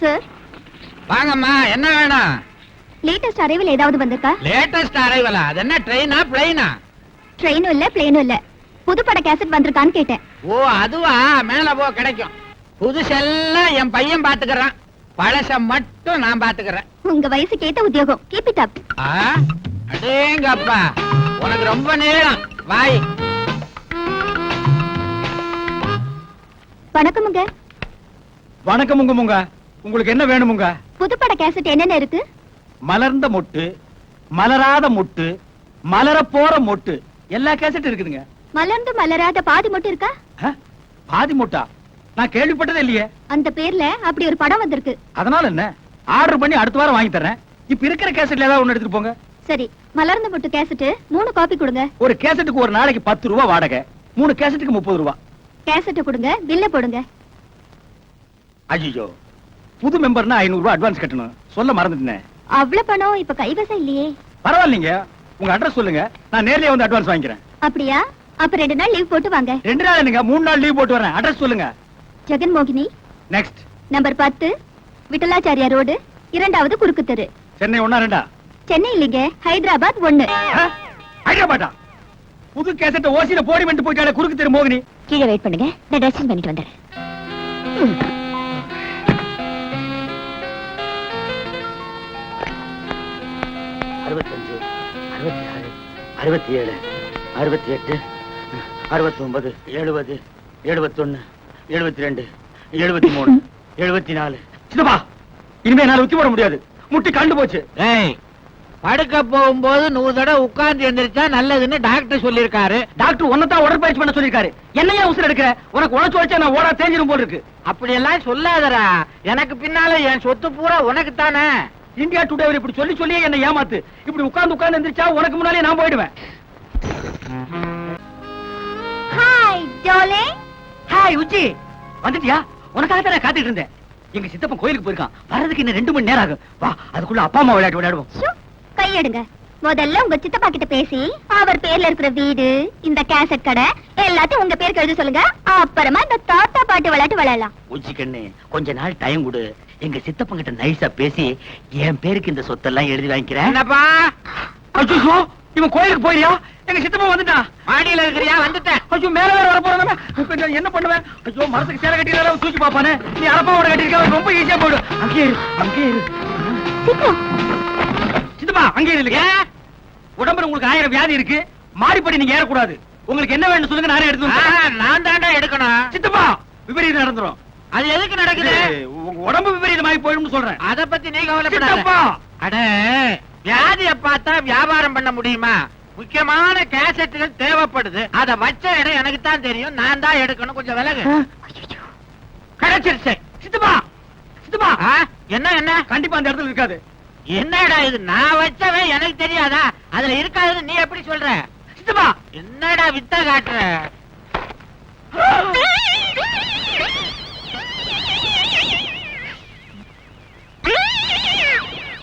Sir வாங்கம்மா, என்ன வேணும்? லேட்டஸ்ட் அரைவல் ஏதாவது வந்திருக்கா? லேட்டஸ்ட் அரைவலா? அது என்ன ட்ரெயினா பிளைனா? ட்ரெயினும் இல்ல பிளேனும் இல்ல, புதுப்பட கேசட் வந்திருக்கான்னு கேட்டேன். ஓ அதுவா, மேல போ கிடைக்கும். புதுசெல்லாம் என் பையன் பாத்துக்கறான், பழச மட்டும் நான் பாத்துக்கறேன். உங்க வயசுக்கு ஏத்த உத்தியோகம், கீப் இட் அப். அடேங்கப்பா, உனக்கு ரொம்ப நேரம் வாய். வணக்கமுங்க. வணக்கமுங்க. உங்களுக்கு என்ன வேணுமுங்க? புதுப்பட கேசட் என்னென்ன இருக்கு? மலர்ந்த மொட்டு, மலராத மொட்டு, மலர போற மொட்டு, எல்லா கேசட் இருக்குதுங்க. மலர்ந்து மலராத பாதி மட்டும் இருக்கா? பாதி மொட்டா? நான் கேள்விப்பட்டதே இல்லையே. அந்த பேர்ல அப்படி ஒரு படம் வந்திருக்கு. அதனால என்ன, ஆர்டர் பண்ணி அடுத்த வாரம் வாங்கி தரேன். இப்ப இருக்கிற கேசட்ல ஏதாவது ஒண்ணு எடுத்துட்டு போங்க. சரி, மலர்ந்த மொட்டு கேசட் 3 காப்பி கொடுங்க. ஒரு கேசட்டுக்கு ஒரு நாளைக்கு 10 ரூபாய் வாடகை, 3 கேசட்டுக்கு 30 ரூபாய். கேசட் கொடுங்க, பில்ல போடுங்க. ஐயோ, புது மெம்பர்னா 500 ரூபாய் அட்வான்ஸ் கட்டணும், சொல்ல மறந்துட்டேன். அவ்வளவு பணம் இப்ப கைவசம் இல்லையே. பரவாயில்லைங்க, உங்க அட்ரஸ் சொல்லுங்க, நான் நேர்லயே வந்து அட்வான்ஸ் வாங்கிக்கிறேன். அப்படியா? அப்ப 2 நாள் லீவ் போட்டு வாங்க. 2 நாள் என்னங்க, 3 நாள் லீவ் போட்டு வரேன். அட்ரஸ் சொல்லுங்க. ஜெகன் மோகினி, நெக்ஸ்ட் நம்பர் 10, விட்டலாச்சாரியா ரோடு, 2வது குறுக்கு தெரு. சென்னை 1 2? சென்னை இல்லைங்க, ஹைதராபாத் 1. ஹைதராபாத்தா? புது கேசட்ட ஓசில போடி வந்து போயிட்டாலே குறுக்கு தெரு மோகினி. கீழே வெயிட் பண்ணுங்க, நான் ட்ரெஸ்ஸிங் பண்ணிட்டு வந்துறேன். 65, 66, 67, 68, 69, 70, 71, 72, 73, 74. சித்தப்பா, இனிமே என்னால உச்சி போட முடியாது, முட்டி கண்டு போச்சு. ஏய், படுக்க போகும்போது 100 தடவை உட்கார்ந்து எந்திரிச்சா நல்லதுன்னு டாக்டர் சொல்லிருக்காரு. டாக்டர் உன்னதான் உடற்பயிற்சி பண்ண சொல்லிருக்காரு. என்னையா உசுர எடுக்கிற? உனக்கு உழைச்சு வச்சா நான் ஓடா தேஞ்சிரும் போல இருக்கு. அப்படி எல்லாம் சொல்லாதடா, எனக்கு பின்னால என் சொத்து பூரா உனக்கு தானே. இந்தியா டுடே இப்படி சொல்லி சொல்லியே என்ன ஏமாத்து. இப்படி உட்கார்ந்து எந்திரிச்சா உனக்கு முன்னாலே நான் போயிடுவேன். Hi darling. ஹாய் உச்சி, வந்துட்டியா? உனக்காக தான் காத்துட்டு இருந்தேன். எங்க சித்தப்பன் கோயிலுக்கு போயிருக்கான், வர்றதுக்கு இன்னும் 2 மணி நேரம் ஆகும். வா, அதுக்குள்ள அப்பா அம்மா விளையாடுவோம். கையெடுங்க. முதல்ல உங்க சித்தப்பா கிட்ட பேசி அவர் பேர்ல இருக்கிற வீடு, இந்த கேசட் கடை எல்லாத்தையும் உங்க பேருக்கு எழுத சொல்லுங்க. அப்புறமா இந்த தாத்தா பாட்டு விளையாட்டு விளையாடலாம். உச்சி கண்ணு, கொஞ்ச நாள் டைம் கொடு. எங்க சித்தப்பன் கிட்ட நைஸா பேசி என் பேருக்கு இந்த சொத்தெல்லாம் எழுதி வாங்கிக்கிறேன். என்னப்பா? ஐயோ, இவன் கோயிலுக்கு போயியா? எங்க சித்தப்பா வந்துட்டான். மாடியில இருக்கிறியா? வந்துட்டேன். ஐயோ, மேல வேற வர போறானே. இப்ப என்ன பண்ணுவேன்? ஐயோ, மரத்துக்கு சேலை கட்டினால தூக்கி பாப்பானே. நீ அரப்பாவோட கட்டிருக்க, ரொம்ப ஈஸியா போடு. அங்கே இரு. சித்தப்பா, அங்கே இல்லைங்க. உடம்புல உங்களுக்கு 1000 வியாதி இருக்கு, மாறிப்படி நீங்க ஏறக்கூடாது. உங்களுக்கு என்ன வேணும் சொல்லுங்க, நானே எடுத்து. நான் தாண்டா எடுக்கணும். சித்தப்பா, விபரீதம் நடந்துரும். அது எதுக்கு நடக்குது? உங்க உடம்பு விபரீதமாகி போயிடும் சொல்றேன். அத பத்தி நீ கவலைப்படாத. அட, வியாதிய பார்த்தா வியாபாரம் பண்ண முடியுமா? முக்கியமான கேசட்டுகள் தேவைப்படுது. அத வச்ச இடம் எனக்கு தான் தெரியும், நான் தான் எடுக்கணும். கொஞ்சம் விலகு. கிடைச்சிருச்சு. சித்தப்பா, என்ன கண்டிப்பா அந்த இடத்துல இருக்காது. என்னடா இது, நான் வச்சவன் எனக்கு தெரியாதா? அதுல இருக்காதுன்னு நீ எப்படி சொல்ற? சித்தப்பா, என்னடா வித்த காட்டுற?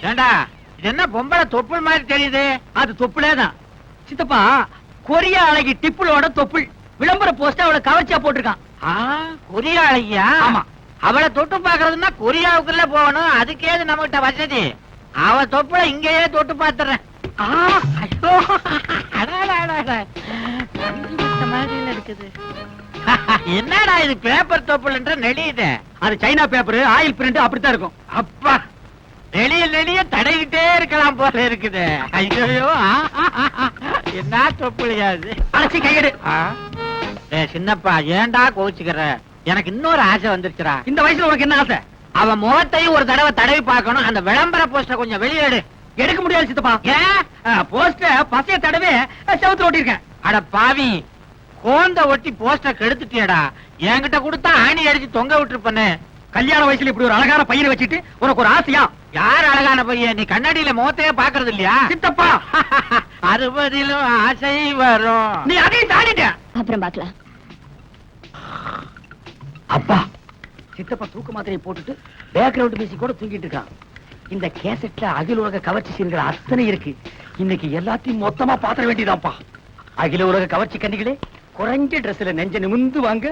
ஏண்டா, இது என்ன பொம்பளை தொப்புள் மாதிரி தெரியுது? அது தொப்புளேதான். சித்தப்பா, கொரியா அழகி டிப்புளோட தொப்புள் விளம்பர போஸ்ட் அவளை கவர்ச்சியா போட்டிருக்கான். கொரியா அழகியா? ஆமா. அவளை தொட்டு பாக்குறதுன்னா கொரியாவுக்குள்ள போகணும், அதுக்கேது நம்ம கிட்ட வசதி. அவ தொப்புல இங்கேயே தொட்டு பாத்துறேன். என்னடா இது, பேப்பர் தொப்புல்ன்ற நெளியுது? அது சைனா பேப்பர், ஆயில் பிரிண்ட் அப்படித்தான் இருக்கும். அப்பா, நெளிய தடையிட்டே இருக்கலாம் போல இருக்குது. ஐயோ, என்ன தொப்புளியாது? அழைச்சி கையெடு. சின்னப்பா, ஏன்டா கோச்சுக்கிற? எனக்கு இன்னொரு ஆசை வந்துருச்சுடா. இந்த வயசுல உனக்கு என்ன ஆசை? அவன் முகத்தையும் ஒரு தடவை தடவி பார்க்கணும். அந்த விளம்பர போஸ்டர் கொஞ்சம் வெளியேடு. எடுக்க முடியாது சித்தப்பா. ஏன்? போஸ்டர் பசைய தடவை செவுத்துல ஓட்டிருக்கேன். அட பாவி, கோந்த ஒட்டி போஸ்டர் கெடுத்துட்டியடா. என்கிட்ட கொடுத்தா ஆணி அடிச்சு தொங்க விட்டுருப்பனே. கல்யாண வயசுல இப்படி ஒரு அழகான பையனை வச்சுட்டு உனக்கு ஒரு ஆசையா? யார் அழகான பையன்? நீ கண்ணாடியில முகத்தையே பாக்குறது இல்லையா? சித்தப்பா, 60லும் ஆசை வரும். நீ அதையும் தாண்டிட்ட. அப்புறம் பார்க்கலாம். அப்பா, சித்தப்பா தூக்க மாத்திரையை போட்டுட்டு பேக்ரவுண்ட் மியூசிக் கூட தூங்கிட்டு இருக்கான். இந்த கேசட்ல அகில உலக கவர்ச்சி சீன்கள் அத்தனை இருக்கு. இன்னைக்கு எல்லாத்தையும் மொத்தமா பாத்திர வேண்டியதாப்பா. அகில உலக கவர்ச்சி கண்ணிகளே, குறைஞ்ச டிரெஸ்ல நெஞ்ச நிமிந்து வாங்க.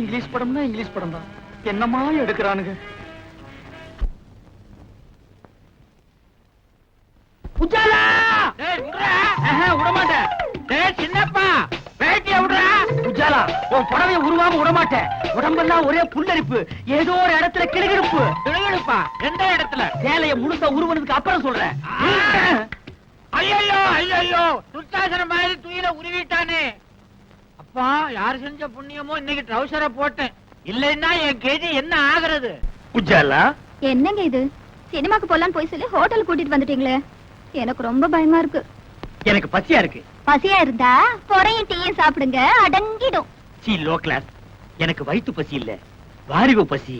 இங்கிலீஷ் படம்னா இங்கிலீஷ் படம் தான், என்னமா எடுக்கிறானுங்க. உஜாலா! விடமாட்டேன். சின்னப்பா வேட்டிய விடுறா. உஜாலா, உன் புடவைய உருவாம விடமாட்டேன். உடம்பெல்லாம் ஒரே புல்லரிப்பு, ஏதோ ஒரு இடத்துல கிளுகிழுப்பு. கிளுகிழுப்பா? எந்த இடத்துல? சேலைய முழுசா உருவனதுக்கு அப்புறம் சொல்றேன். ஐயோ ஐயோ, துர்சாசன மாதிரி துயில உருவிட்டானே. அப்பா, யார் செஞ்ச புண்ணியமோ இன்னைக்கு ட்ரௌசரை போட்டேன். இல்லைன்னா என் கேஜி என்ன ஆகுறது? உஜாலா, என்னங்க இது? சினிமாக்கு போலான்னு போய் சொல்லி ஹோட்டல் கூட்டிட்டு வந்துட்டீங்களே, எனக்கு ரொம்ப பயமா இருக்கு. எனக்கு பசியா இருக்கு. பசியா இருந்தா பொறையும் டீயும் சாப்பிடுங்க, அடங்கிடும். C low class. எனக்கு வயிற்று பசி இல்ல, வாரிவு பசி.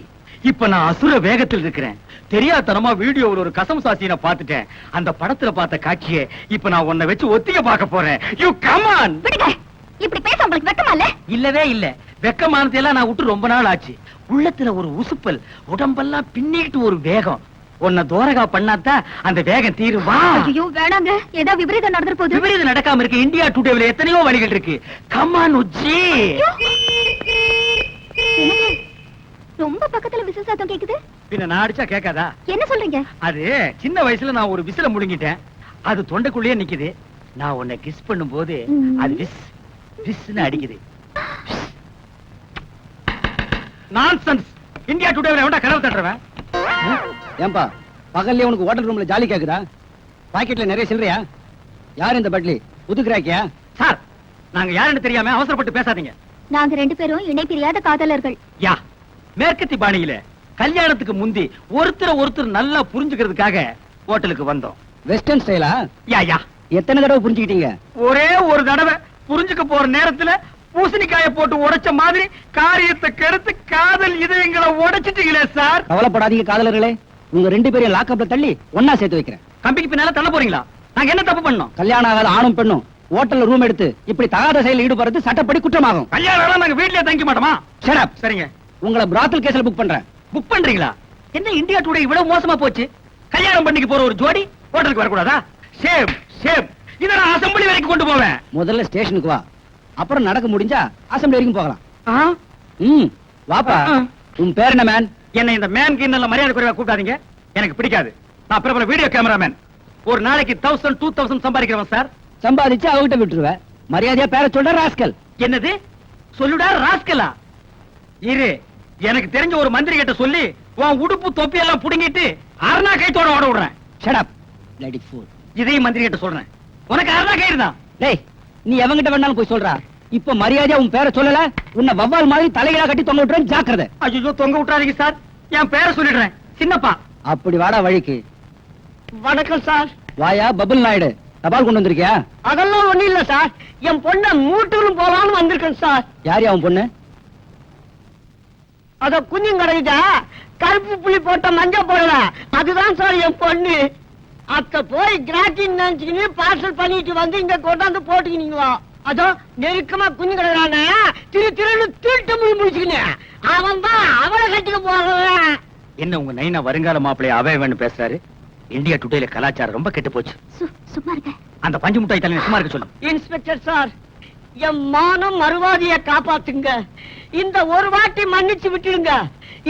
இப்ப நான் அசுர வேகத்தில் இருக்கிறேன். தெரியாதனமா வீடியோவில் ஒரு கசம் சாசியனை பார்த்துட்டேன். அந்த படத்துல பார்த்த காட்சியை இப்ப நான் உன்னை வச்சு ஒத்திக பார்க்க போறேன். You come on. விடுங்க, இப்படி பேச உங்களுக்கு வெக்கமா இல்ல? இல்லவே இல்ல. வெக்கமானதெல்லாம் நான் விட்டு ரொம்ப நாள் ஆச்சு. உள்ளத்துல ஒரு உசுப்பல், உடம்பெல்லாம் பின்னிட்டு ஒரு வேகம். உன்னை தோரகா பண்ணாதான் அந்த வேகம் தீருவா. ஐயோ வேணாங்க, ஏதோ விபரீதம் நடந்துற போகுது. விபரீதம் நடக்காம இருக்கு. இந்தியா டுடேல எத்தனையோ வழிகள் இருக்கு. Come on Ujji. என்னங்க, ரொம்ப பக்கத்துல விசில் சத்தம் கேக்குது. பின்ன நான் அடிச்சா கேட்காதா? என்ன சொல்றீங்க? அது சின்ன வயசுல நான் ஒரு விசில முழுங்கிட்டேன். அது தொண்டைக்குள்ளேயே நிக்குது. நான் உன்னை கிஸ் பண்ணும் போது அது விஸ் விஸ்னு அடிக்குது. நான்சென்ஸ். இந்தியா டுடேல எவன்டா கனவு தட்டுறவன்? ஏன்பா பகல்ல உனக்கு ஹோட்டல் ரூம்ல ஜாலி கேக்குதா? பாக்கெட்ல நிறைய சில்லறையா? யார் இந்த பட்லி? புதுக்குறாக்கியா? சார், நாங்க யாருன்னு தெரியாம அவசரப்பட்டு பேசாதீங்க. நாங்க ரெண்டு பேரும் இணை பிரியாத காதலர்கள். யா, மேற்கத்தி பாணியில கல்யாணத்துக்கு முந்தி ஒருத்தர் நல்லா புரிஞ்சுக்கிறதுக்காக ஹோட்டலுக்கு வந்தோம். வெஸ்டர்ன் ஸ்டைலா? யா யா. எத்தனை தடவை புரிஞ்சுக்கிட்டீங்க? ஒரே ஒரு தடவை. புரிஞ்சுக்க போற நேரத்துல பூசணிக்காய போட்டு உடைச்ச மாதிரி காரியத்தை கெடுத்து காதல் இதயங்களை உடைச்சிட்டீங்களே சார். கவலைப்படாதீங்க காதலர்களே, உங்க ரெண்டு பேரையும் லாக்அப்ல தள்ளி ஒன்னா சேர்த்து வைக்கிறேன். கம்பிக்கு பின்னால தள்ள போறீங்களா? நாங்க என்ன தப்பு பண்ணோம்? கல்யாணம் ஆகாத ஆணும் பெண்ணும் ஹோட்டல்ல ரூம் எடுத்து இப்படி தகாத செயலில் ஈடுபடுறது சட்டப்படி குற்றமாகும். கல்யாணம் நாங்க வீட்லயே தங்கி மாட்டோமா? Shut up. சரிங்க. உங்களை பிராத்தல் கேஸ்ல புக் பண்றேன். புக் பண்றீங்களா? என்ன இந்தியா டுடே இவ்வளவு மோசமா போச்சு? கல்யாணம் பண்ணிக்கு போற ஒரு ஜோடி ஹோட்டலுக்கு வரக்கூடாதா? Shame shame. இத நான் அசெம்பிளி வரைக்கும் கொண்டு போவேன். முதல்ல ஸ்டேஷனுக்கு வா, அப்புறம் நடக்க முடிஞ்சா அசெம்பிளி வரைக்கும் போகலாம். வாப்பா. உன் பேர் என்ன மேன்? என்ன இந்த மேன் கிண்ணல மரியாதை குறைவா கூப்பிடாதீங்க. எனக்கு பிடிக்காது. நான் பிரபல வீடியோ கேமராமேன். ஒரு நாளைக்கு 1000 2000 சம்பாதிக்கிறவன் சார். சம்பாதிச்சு அவகிட்ட விட்டுருவேன். மரியாதையா பேர சொல்ற ராஸ்கல். என்னது சொல்லுடா ராஸ்கலா? இரு, எனக்கு தெரிஞ்ச ஒரு மந்திரி கிட்ட சொல்லி உன் உடுப்பு தொப்பி எல்லாம் புடுங்கிட்டு அரணா கைத்தோட ஓட விடுறேன். Shut up, bloody fool. இதையும் மந்திரி கிட்ட சொல்றேன். உனக்கு அரணா கயிறு தான். டேய், நீ எவங்கிட்ட வேணாலும் போய் சொல்றா. இப்ப மரியாதையா உன் பேரை சொல்லல, உன்னை வவ்வால் மாதிரி தலைகளா கட்டி தொங்க விட்டுறேன். ஜாக்கிரதை. ஐயோ, தொங்க விட்டுறாதீங்க சார். என் பேரை சொல்லிடுறேன். சின்னப்பா. அப்படி வாடா வழிக்கு. வணக்கம் சார். வாயா பபுல் நாயுடு, தபால் கொண்டு வந்திருக்கியா? அதெல்லாம் ஒண்ணு இல்ல சார். என் பொண்ண மூட்டூரும் போலான்னு வந்திருக்கேன் சார். யார் அவன் பொண்ணு? அத குஞ்சும் கிடைச்சா கருப்பு புள்ளி போட்ட மஞ்ச போடல, அதுதான் சார் என் பொண்ணு. அத்த போய் கிராட்டின்னு நினைச்சுக்கின்னு பார்சல் பண்ணிட்டு வந்து இங்க கொண்டாந்து போட்டுக்கினீங்களா? அதோ நெருக்கமா குஞ்சு கிடக்குறான திருன்னு திருட்டு முடி முடிச்சுக்கினேன். அவன் தான் அவளை கட்டிக்க போறவன். என்ன உங்க நைனா வருங்கால மாப்பிள்ளைய அவைவன்னு பேசுறாரு? இந்தியா டுடேல கலாச்சாரம் ரொம்ப கெட்டு போச்சு. சும்மா இருக்க. அந்த பஞ்சு முட்டாய் தலைவன் சும்மா இருக்க சொல்லு. இன்ஸ்பெக்டர் சார், என் மானம் மறுவாதிய காப்பாத்துங்க. இந்த ஒரு வாட்டி மன்னிச்சு விட்டுடுங்க.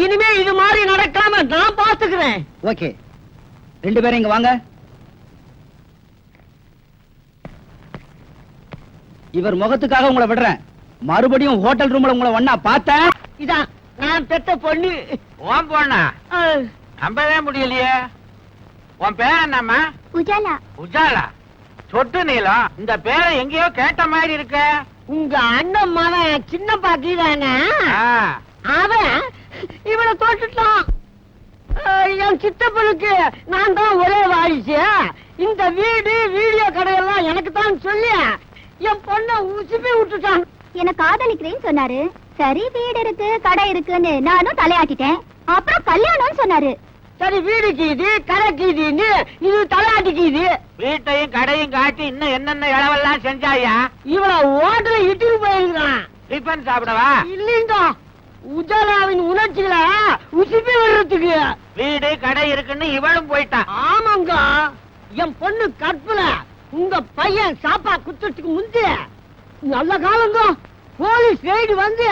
இனிமே இது மாதிரி நடக்காம நான் பாத்துக்கிறேன். ஓகே, ரெண்டு பேரும் இங்க வாங்க. இவர் முகத்துக்காக உங்களை விடுறேன். மறுபடியும் ஹோட்டல் ரூம்ல உங்களை ஒண்ணா பார்த்தேன். இதான் நான் பெத்த பொண்ணு. ஓம் போனா நம்பவே முடியலையே. உன் பேர் என்னம்மா? உஜாலா. உஜாலா? சொட்டு நீளம். இந்த பேரை எங்கேயோ கேட்ட மாதிரி இருக்க. உங்க அண்ணன் மகன் சின்ன பாக்கிதானே, அவன் இவனை தோட்டுட்டான். என் சித்தப்பனுக்கு நான் தான் ஒரே வாரிசு. இந்த வீடு வீடியோ கடையெல்லாம் எனக்கு தான் சொல்லி என் பொண்ணை உசுப்பி விட்டுட்டான். என்ன காதலிக்கிறேன்னு சொன்னாரு. சரி, வீடு இருக்கு கடை இருக்குன்னு நானும் தலையாட்டிட்டேன். அப்புறம் கல்யாணம்னு சொன்னாரு. சரி, வீடு கீது கடை கீதுன்னு இது தலையாட்டிக்குது. வீட்டையும் கடையும் காட்டி இன்னும் என்னென்ன இளவெல்லாம் செஞ்சாயா? இவளை ஓட்டுல இட்டுக்கு போயிருக்கான். டிபன் சாப்பிடவா? இல்லைங்க, உஜாலாவின் உணர்ச்சிகளை உசுப்பி வர்றதுக்கு. வீடு கடை இருக்குன்னு இவளும் போயிட்டான். ஆமாங்க, என் பொண்ணு கற்பல உங்க பையன் சாப்பா குத்துறதுக்கு முந்தைய நல்ல காலங்க போலீஸ் ரைடு வந்து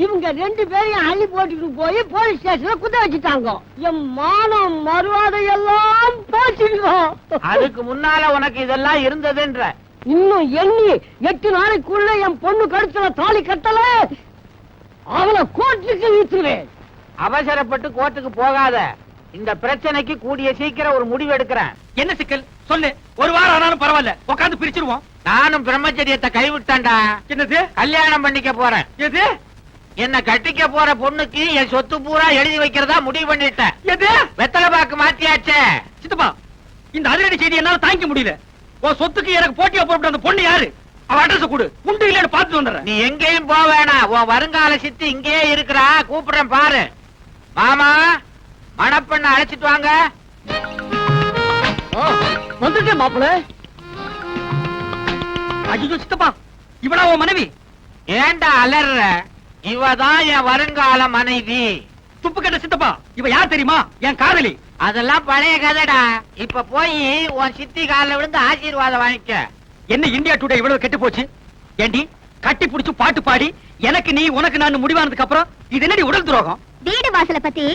இவங்க 2 பேரையும் அள்ளி போட்டுக்கிட்டு போய் போலீஸ் ஸ்டேஷன்ல குத்த வச்சுட்டாங்க. என் மானம் மறுவாதை எல்லாம் போச்சுங்க. அதுக்கு முன்னால உனக்கு இதெல்லாம் இருந்ததுன்ற. இன்னும் எண்ணி 8 நாளைக்குள்ள என் பொண்ணு கழுத்துல தாலி கட்டல அவளை கோர்ட்டுக்கு இழுத்துருவேன். அவசரப்பட்டு கோர்ட்டுக்கு போகாத. இந்த பிரச்சனைக்கு கூடிய சீக்கிரம் ஒரு முடிவு எடுக்கிறேன். என்ன சிக்கல் சொல்லு. ஒரு வாரம் ஆனாலும் பரவாயில்ல, உட்காந்து பிரிச்சிருவோம். நானும் பிரம்மச்சரியத்தை கைவிட்டேன்டா. என்னது? கல்யாணம் பண்ணிக்க போறேன். எது? என்ன கட்டிக்க போற பொண்ணுக்கு என் சொத்து பூரா எழுதி வைக்கிறதா முடிவு பண்ணிட்டேன். எது? வெத்தலை பாக்கு மாத்தியாச்சே. சித்தப்பா, இந்த அதிரடி செய்தி என்னால தாங்கிக்க முடியல. உன் சொத்துக்கு எனக்கு போட்டியா போட்டு அந்த பொண்ணு யாரு? அவ அட்ரஸ் கொடு, உண்டு இல்லன்னு பார்த்து வந்துடுறேன். நீ எங்கேயும் போக வேணாம். உன் வருங்கால சித்தி இங்கேயே இருக்கிறா. கூப்பிடுறேன் பாரு. மாமா, மணப்பெண்ண அழைச்சிட்டு வாங்க. வந்துட்டேன் மாப்பிள்ள. ஐயோ சித்தப்பா, இவளா உன் மனைவி? ஏண்டா அலற? இவதான் என் வருங்கால மனைவி. துப்பு கட்ட சித்தப்பா, இவ யார் தெரியுமா? என் காதலி. அதெல்லாம் பழைய கதைடா. இப்ப போய் உன் சித்தி காலில் விழுந்து ஆசீர்வாதம் வாங்கிக்க. என்ன இந்தியா டுடே இவ்வளவு கெட்டு போச்சு? ஏண்டி கட்டி புடிச்சு பாட்டு பாடி எனக்கு நீ உனக்கு நான் முடிவானதுக்கு அப்புறம் இது என்னடி உடல் துரோகம்? வீடு வாசலை பத்தி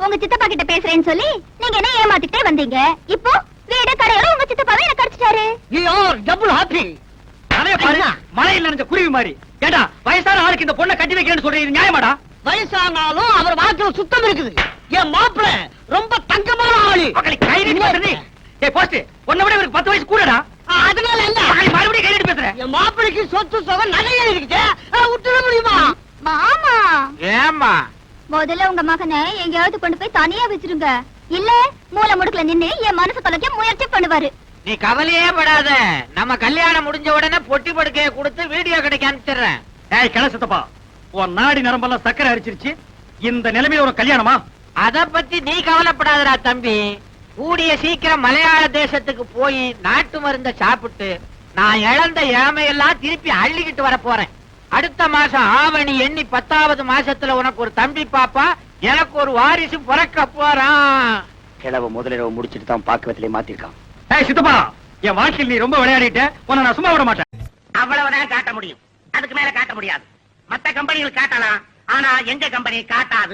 உங்க சித்தப்பா கிட்ட பேசுறேன்னு சொல்லி நீங்க என்ன ஏமாத்திட்டே வந்தீங்க. இப்போ வீடு கடையோட உங்க சித்தப்பாவே எனக்கு அடிச்சிட்டாரு. Double happy. தலைய பாரு, மழையில் நனைஞ்ச குருவி மாதிரி. ஏண்டா வயசான ஆளுக்கு இந்த பொண்ணை கட்டி வைக்கிறேன்னு சொல்றீங்க, இது நியாயமாடா? வயசானாலும் அவர் வாக்குல சுத்தம் இருக்குது. என் மாப்பிள்ள ரொம்ப தங்கமான ஆளு. மகளை கை நீட்டி பேசுறீ? ஏய் போஸ்ட், உன்னை விட இவருக்கு 10 வயசு கூடடா. அதனால என்ன? மகளை மறுபடியும் கை நீட்டி பேசுறேன். என் மாப்பிளைக்கு சொத்து சுகம் நிறைய இருக்குது. விட்டுட முடியுமா? மாமா, ஏமா? முதல்ல உங்க மகனை எங்கேயாவது கொண்டு போய் தனியா வச்சிருங்க. இல்ல மூலை முடுக்குல நின்னு என் மனசு தொலைக்க முயற்சி பண்ணுவாரு. நீ கவலையே படாத. நம்ம கல்யாணம் முடிஞ்ச உடனே பொட்டி படுக்கைய கொடுத்து வீடியோ கடைக்கு அனுப்பிச்சிடுறேன். ஏய் கிள சித்தப்பா, உன் நாடி நரம்பெல்லாம் சக்கரை அரிச்சிருச்சு. இந்த நிலைமையில ஒரு கல்யாணமா? அத பத்தி நீ கவலைப்படாதடா தம்பி. கூடிய சீக்கிரம் மலையாள தேசத்துக்கு போய் நாட்டு மருந்த சாப்பிட்டு நான் இழந்த இளமையெல்லாம் திருப்பி அள்ளிக்கிட்டு வர போறேன். அடுத்த மாசம் ஆவணி எண்ணி 10வது மாசத்துல உனக்கு ஒரு தம்பி பாப்பா, எனக்கு ஒரு வாரிசு பிறக்க போறான். கிழவ முதலிரவு முடிச்சிட்டு தான் பாக்குவத்திலே மாத்திருக்கான். ஏய் சித்தப்பா, என் வாழ்க்கையில் நீ ரொம்ப விளையாடிட்ட. உன்னை நான் சும்மா விட மாட்டேன். அவ்வளவுதான் காட்ட முடியும், அதுக்கு மேல காட்ட முடியாது. மத்த கம்பெனிகள் காட்டலாம், ஆனா எங்க கம்பெனி காட்டாது.